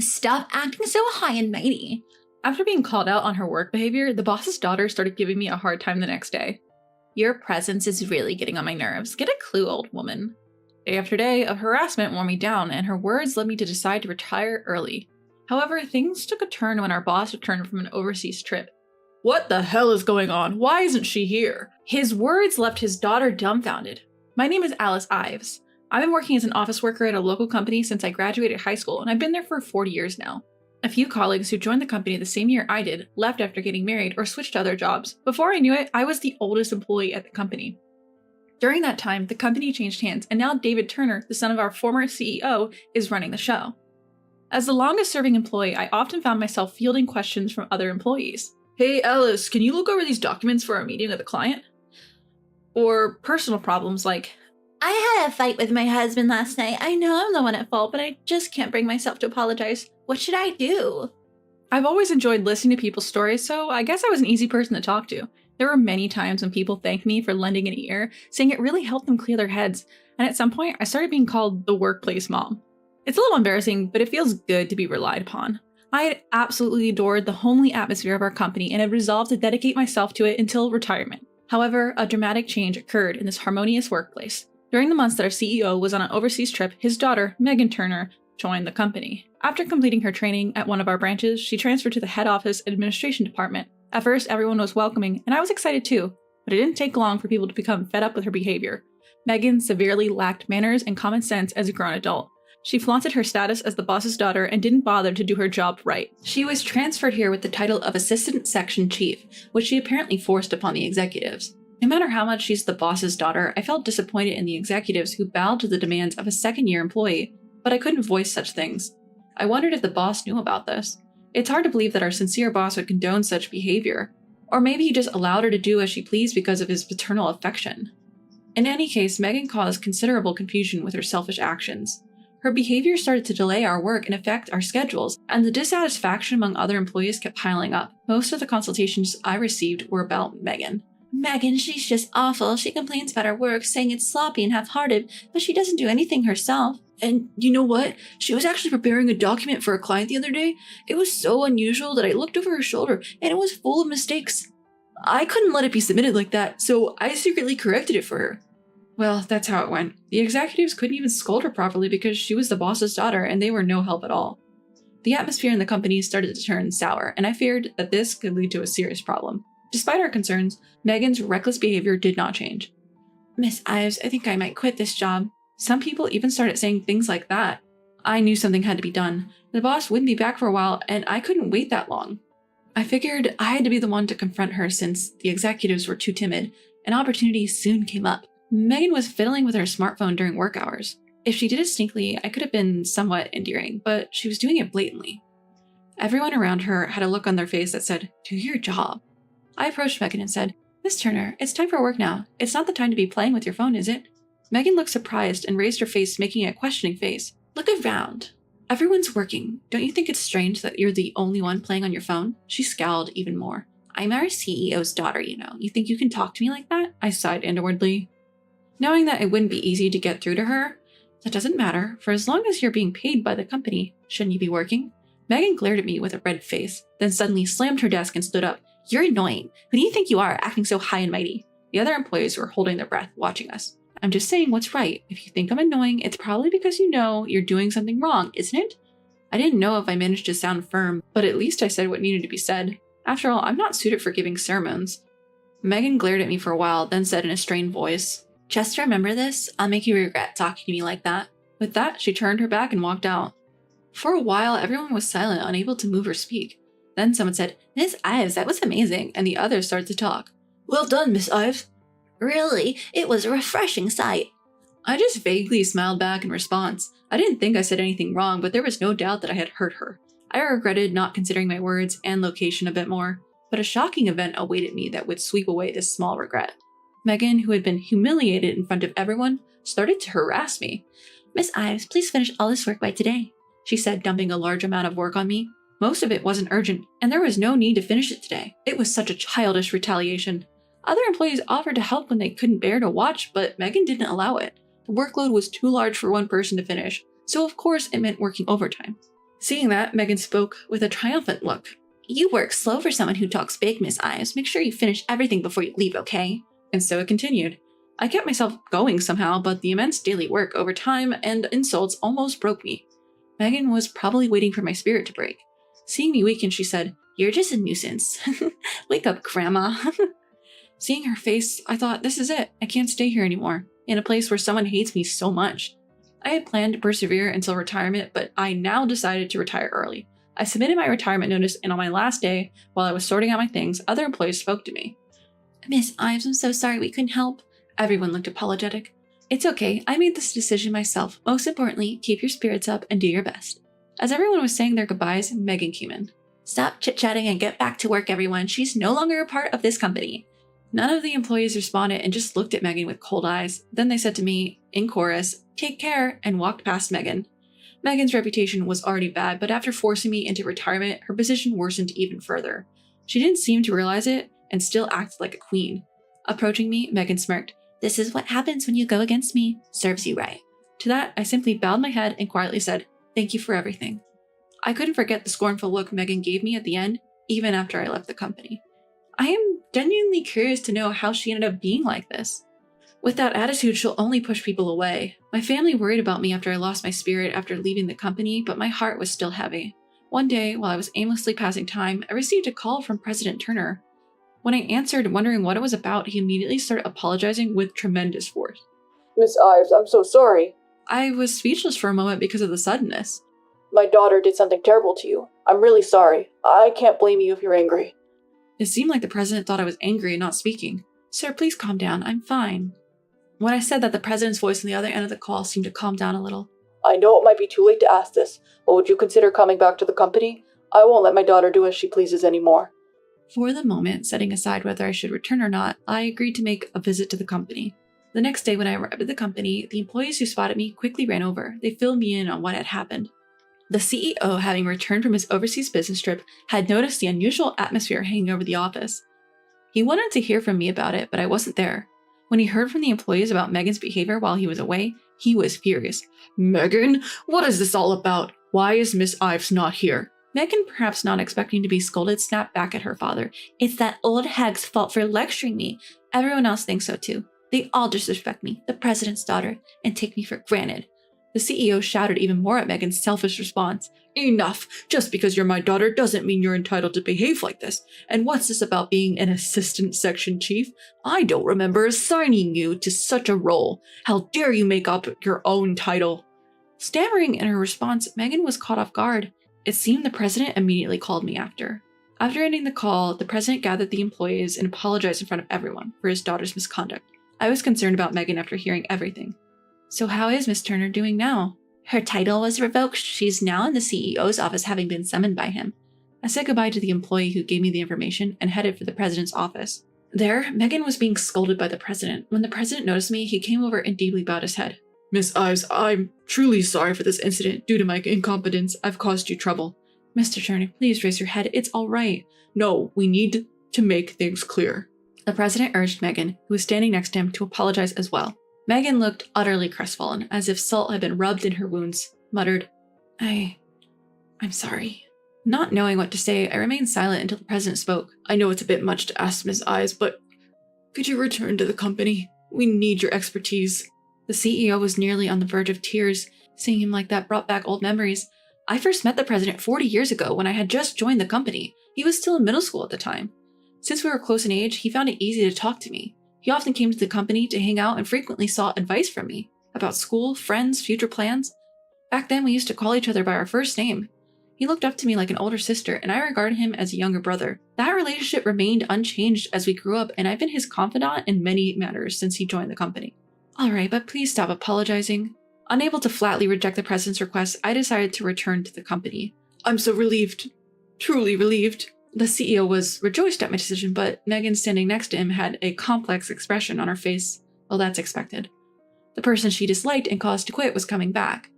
Stop acting so high and mighty. After being called out on her work behavior, the boss's daughter started giving me a hard time the next day. Your presence is really getting on my nerves. Get a clue, old woman. Day after day of harassment wore me down, and her words led me to decide to retire early. However, things took a turn when our boss returned from an overseas trip. What the hell is going on? Why isn't she here? His words left his daughter dumbfounded. My name is Alice Ives. I've been working as an office worker at a local company since I graduated high school, and I've been there for 40 years now. A few colleagues who joined the company the same year I did left after getting married or switched to other jobs. Before I knew it, I was the oldest employee at the company. During that time, the company changed hands, and now David Turner, the son of our former CEO, is running the show. As the longest-serving employee, I often found myself fielding questions from other employees. Hey Alice, can you look over these documents for our meeting with the client? Or personal problems like, I had a fight with my husband last night. I know I'm the one at fault, but I just can't bring myself to apologize. What should I do? I've always enjoyed listening to people's stories, so I guess I was an easy person to talk to. There were many times when people thanked me for lending an ear, saying it really helped them clear their heads, and at some point I started being called the workplace mom. It's a little embarrassing, but it feels good to be relied upon. I had absolutely adored the homely atmosphere of our company and had resolved to dedicate myself to it until retirement. However, a dramatic change occurred in this harmonious workplace. During the months that our CEO was on an overseas trip, his daughter, Megan Turner, joined the company. After completing her training at one of our branches, she transferred to the head office administration department. At first, everyone was welcoming, and I was excited too, but it didn't take long for people to become fed up with her behavior. Megan severely lacked manners and common sense as a grown adult. She flaunted her status as the boss's daughter and didn't bother to do her job right. She was transferred here with the title of Assistant Section Chief, which she apparently forced upon the executives. No matter how much she's the boss's daughter, I felt disappointed in the executives who bowed to the demands of a second-year employee, but I couldn't voice such things. I wondered if the boss knew about this. It's hard to believe that our sincere boss would condone such behavior. Or maybe he just allowed her to do as she pleased because of his paternal affection. In any case, Megan caused considerable confusion with her selfish actions. Her behavior started to delay our work and affect our schedules, and the dissatisfaction among other employees kept piling up. Most of the consultations I received were about Megan. Megan, she's just awful. She complains about her work, saying it's sloppy and half-hearted, but she doesn't do anything herself. And you know what? She was actually preparing a document for a client the other day. It was so unusual that I looked over her shoulder, and it was full of mistakes. I couldn't let it be submitted like that, so I secretly corrected it for her. Well, that's how it went. The executives couldn't even scold her properly because she was the boss's daughter and they were no help at all. The atmosphere in the company started to turn sour, and I feared that this could lead to a serious problem. Despite our concerns, Megan's reckless behavior did not change. Miss Ives, I think I might quit this job. Some people even started saying things like that. I knew something had to be done. The boss wouldn't be back for a while, and I couldn't wait that long. I figured I had to be the one to confront her since the executives were too timid. An opportunity soon came up. Megan was fiddling with her smartphone during work hours. If she did it sneakily, I could have been somewhat endearing, but she was doing it blatantly. Everyone around her had a look on their face that said, "Do your job." I approached Megan and said, "Miss Turner, it's time for work now. It's not the time to be playing with your phone, is it?" Megan looked surprised and raised her face, making a questioning face. Look around. Everyone's working. Don't you think it's strange that you're the only one playing on your phone? She scowled even more. I'm our CEO's daughter, you know. You think you can talk to me like that? I sighed inwardly. Knowing that it wouldn't be easy to get through to her, that doesn't matter, for as long as you're being paid by the company, shouldn't you be working? Megan glared at me with a red face, then suddenly slammed her desk and stood up. You're annoying. Who do you think you are, acting so high and mighty? The other employees were holding their breath, watching us. I'm just saying what's right. If you think I'm annoying, it's probably because you know you're doing something wrong, isn't it? I didn't know if I managed to sound firm, but at least I said what needed to be said. After all, I'm not suited for giving sermons. Megan glared at me for a while, then said in a strained voice, "Just remember this. I'll make you regret talking to me like that." With that, she turned her back and walked out. For a while, everyone was silent, unable to move or speak. Then someone said, "Miss Ives, that was amazing," and the others started to talk. Well done, Miss Ives. Really, it was a refreshing sight. I just vaguely smiled back in response. I didn't think I said anything wrong, but there was no doubt that I had hurt her. I regretted not considering my words and location a bit more, but a shocking event awaited me that would sweep away this small regret. Megan, who had been humiliated in front of everyone, started to harass me. "Miss Ives, please finish all this work by today," she said, dumping a large amount of work on me. Most of it wasn't urgent, and there was no need to finish it today. It was such a childish retaliation. Other employees offered to help when they couldn't bear to watch, but Megan didn't allow it. The workload was too large for one person to finish, so of course it meant working overtime. Seeing that, Megan spoke with a triumphant look. You work slow for someone who talks big, Miss Ives. Make sure you finish everything before you leave, okay? And so it continued. I kept myself going somehow, but the immense daily work, overtime, and insults almost broke me. Megan was probably waiting for my spirit to break. Seeing me weaken, she said, "You're just a nuisance. Wake up, Grandma." Seeing her face, I thought, this is it. I can't stay here anymore, in a place where someone hates me so much. I had planned to persevere until retirement, but I now decided to retire early. I submitted my retirement notice, and on my last day, while I was sorting out my things, other employees spoke to me. Miss Ives, I'm so sorry we couldn't help. Everyone looked apologetic. It's okay, I made this decision myself. Most importantly, keep your spirits up and do your best. As everyone was saying their goodbyes, Megan came in. Stop chit-chatting and get back to work, everyone. She's no longer a part of this company. None of the employees responded and just looked at Megan with cold eyes. Then they said to me, in chorus, "Take care," and walked past Megan. Megan's reputation was already bad, but after forcing me into retirement, her position worsened even further. She didn't seem to realize it and still acted like a queen. Approaching me, Megan smirked. This is what happens when you go against me. Serves you right. To that, I simply bowed my head and quietly said, "Thank you for everything." I couldn't forget the scornful look Megan gave me at the end, even after I left the company. I am genuinely curious to know how she ended up being like this. With that attitude, she'll only push people away. My family worried about me after I lost my spirit after leaving the company, but my heart was still heavy. One day, while I was aimlessly passing time, I received a call from President Turner. When I answered, wondering what it was about, he immediately started apologizing with tremendous force. "Miss Ives, I'm so sorry. I was speechless for a moment because of the suddenness. My daughter did something terrible to you. I'm really sorry. I can't blame you if you're angry." It seemed like the president thought I was angry and not speaking. "Sir, please calm down. I'm fine." When I said that, the president's voice on the other end of the call seemed to calm down a little. "I know it might be too late to ask this, but would you consider coming back to the company? I won't let my daughter do as she pleases anymore." For the moment, setting aside whether I should return or not, I agreed to make a visit to the company. The next day when I arrived at the company, the employees who spotted me quickly ran over. They filled me in on what had happened. The CEO, having returned from his overseas business trip, had noticed the unusual atmosphere hanging over the office. He wanted to hear from me about it, but I wasn't there. When he heard from the employees about Megan's behavior while he was away, he was furious. "Megan, what is this all about? Why is Miss Ives not here?" Megan, perhaps not expecting to be scolded, snapped back at her father. It's that old hag's fault for lecturing me. Everyone else thinks so too. They all disrespect me, the president's daughter, and take me for granted. The CEO shouted even more at Megan's selfish response. "Enough! Just because you're my daughter doesn't mean you're entitled to behave like this. And what's this about being an assistant section chief? I don't remember assigning you to such a role. How dare you make up your own title?" Stammering in her response, Megan was caught off guard. It seemed the president immediately called me after. After ending the call, the president gathered the employees and apologized in front of everyone for his daughter's misconduct. I was concerned about Megan after hearing everything. "So how is Miss Turner doing now?" Her title was revoked. She's now in the CEO's office, having been summoned by him. I said goodbye to the employee who gave me the information and headed for the president's office. There, Megan was being scolded by the president. When the president noticed me, he came over and deeply bowed his head. "Miss Ives, I'm truly sorry for this incident. Due to my incompetence, I've caused you trouble." "Mr. Turner, please raise your head. It's all right." "No, we need to make things clear." The president urged Megan, who was standing next to him, to apologize as well. Megan looked utterly crestfallen, as if salt had been rubbed in her wounds, muttered, I'm sorry." Not knowing what to say, I remained silent until the president spoke. "I know it's a bit much to ask, Miss Ives, but could you return to the company? We need your expertise." The CEO was nearly on the verge of tears. Seeing him like that brought back old memories. I first met the president 40 years ago when I had just joined the company. He was still in middle school at the time. Since we were close in age, he found it easy to talk to me. He often came to the company to hang out and frequently sought advice from me about school, friends, future plans. Back then, we used to call each other by our first name. He looked up to me like an older sister, and I regarded him as a younger brother. That relationship remained unchanged as we grew up, and I've been his confidant in many matters since he joined the company. "All right, but please stop apologizing." Unable to flatly reject the president's request, I decided to return to the company. "I'm so relieved. Truly relieved." The CEO was rejoiced at my decision, but Megan, standing next to him, had a complex expression on her face. Well, that's expected. The person she disliked and caused to quit was coming back.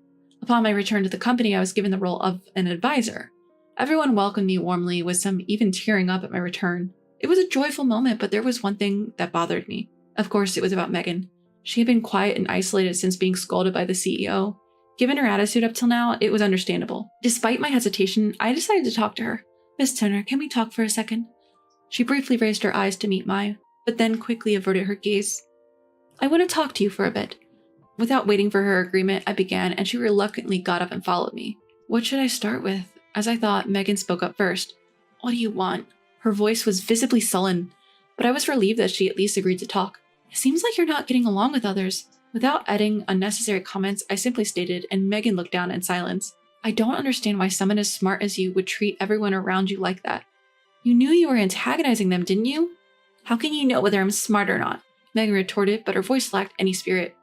Upon my return to the company, I was given the role of an advisor. Everyone welcomed me warmly, with some even tearing up at my return. It was a joyful moment, but there was one thing that bothered me. Of course, it was about Megan. She had been quiet and isolated since being scolded by the CEO. Given her attitude up till now, it was understandable. Despite my hesitation, I decided to talk to her. Miss Turner, can we talk for a second? She briefly raised her eyes to meet mine, but then quickly averted her gaze. I want to talk to you for a bit. Without waiting for her agreement, I began, and she reluctantly got up and followed me. What should I start with? As I thought, Megan spoke up first. What do you want? Her voice was visibly sullen, but I was relieved that she at least agreed to talk. It seems like you're not getting along with others. Without adding unnecessary comments, I simply stated, and Megan looked down in silence. I don't understand why someone as smart as you would treat everyone around you like that. You knew you were antagonizing them, didn't you? How can you know whether I'm smart or not? Megan retorted, but her voice lacked any spirit.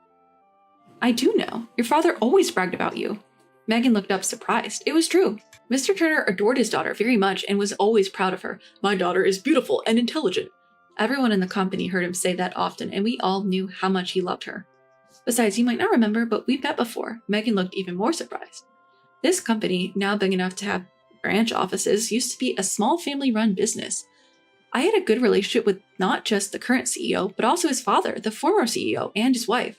I do know. Your father always bragged about you. Megan looked up surprised. It was true. Mr. Turner adored his daughter very much and was always proud of her. My daughter is beautiful and intelligent. Everyone in the company heard him say that often, and we all knew how much he loved her. Besides, you might not remember, but we've met before. Megan looked even more surprised. This company, now big enough to have branch offices, used to be a small family-run business. I had a good relationship with not just the current CEO, but also his father, the former CEO, and his wife.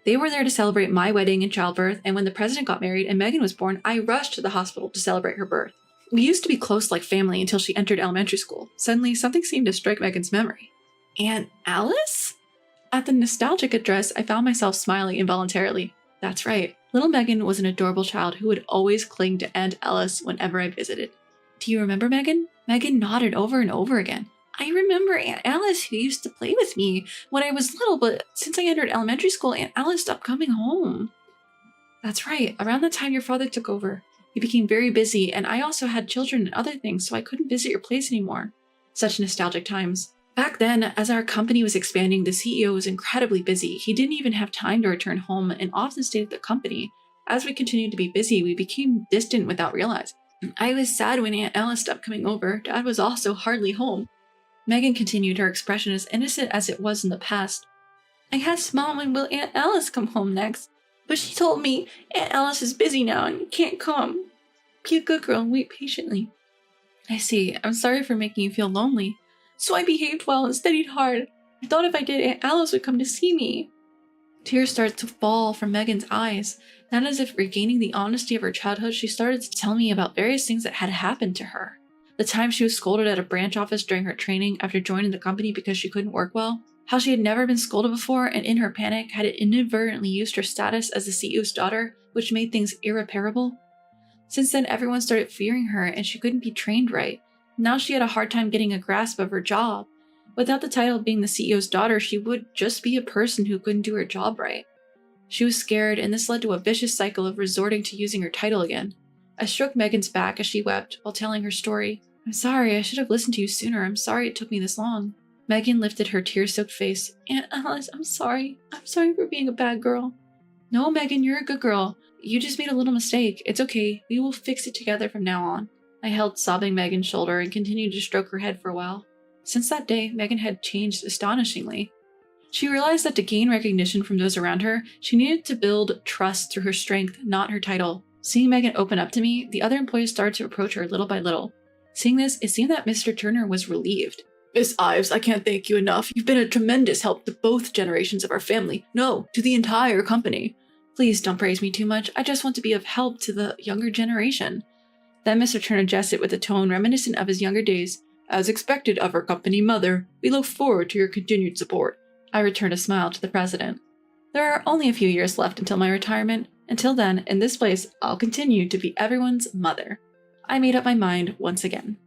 They were there to celebrate my wedding and childbirth, and when the president got married and Megan was born, I rushed to the hospital to celebrate her birth. We used to be close like family until she entered elementary school. Suddenly, something seemed to strike Megan's memory. Aunt Alice? At the nostalgic address, I found myself smiling involuntarily. That's right. Little Megan was an adorable child who would always cling to Aunt Alice whenever I visited. Do you remember Megan? Megan nodded over and over again. I remember Aunt Alice who used to play with me when I was little, but since I entered elementary school, Aunt Alice stopped coming home. That's right. Around the time your father took over, he became very busy, and I also had children and other things, so I couldn't visit your place anymore. Such nostalgic times. Back then, as our company was expanding, the CEO was incredibly busy. He didn't even have time to return home and often stayed at the company. As we continued to be busy, we became distant without realizing. I was sad when Aunt Alice stopped coming over. Dad was also hardly home. Megan continued, her expression as innocent as it was in the past. I asked Mom when will Aunt Alice come home next, but she told me Aunt Alice is busy now and can't come. Be a good girl and wait patiently. I see. I'm sorry for making you feel lonely. So I behaved well and studied hard. I thought if I did, Aunt Alice would come to see me. Tears started to fall from Megan's eyes. Then, as if regaining the honesty of her childhood, she started to tell me about various things that had happened to her. The time she was scolded at a branch office during her training after joining the company because she couldn't work well. How she had never been scolded before and in her panic had inadvertently used her status as the CEO's daughter, which made things irreparable. Since then, everyone started fearing her and she couldn't be trained right. Now she had a hard time getting a grasp of her job. Without the title of being the CEO's daughter, she would just be a person who couldn't do her job right. She was scared, and this led to a vicious cycle of resorting to using her title again. I stroked Megan's back as she wept while telling her story. I'm sorry, I should have listened to you sooner. I'm sorry it took me this long. Megan lifted her tear-soaked face. Aunt Alice, I'm sorry. I'm sorry for being a bad girl. No, Megan, you're a good girl. You just made a little mistake. It's okay. We will fix it together from now on. I held sobbing Megan's shoulder and continued to stroke her head for a while. Since that day, Megan had changed astonishingly. She realized that to gain recognition from those around her, she needed to build trust through her strength, not her title. Seeing Megan open up to me, the other employees started to approach her little by little. Seeing this, it seemed that Mr. Turner was relieved. Miss Ives, I can't thank you enough. You've been a tremendous help to both generations of our family. No, to the entire company. Please don't praise me too much. I just want to be of help to the younger generation. Then Mr. Turner jested with a tone reminiscent of his younger days. As expected of our company mother, we look forward to your continued support. I returned a smile to the president. There are only a few years left until my retirement. Until then, in this place, I'll continue to be everyone's mother. I made up my mind once again.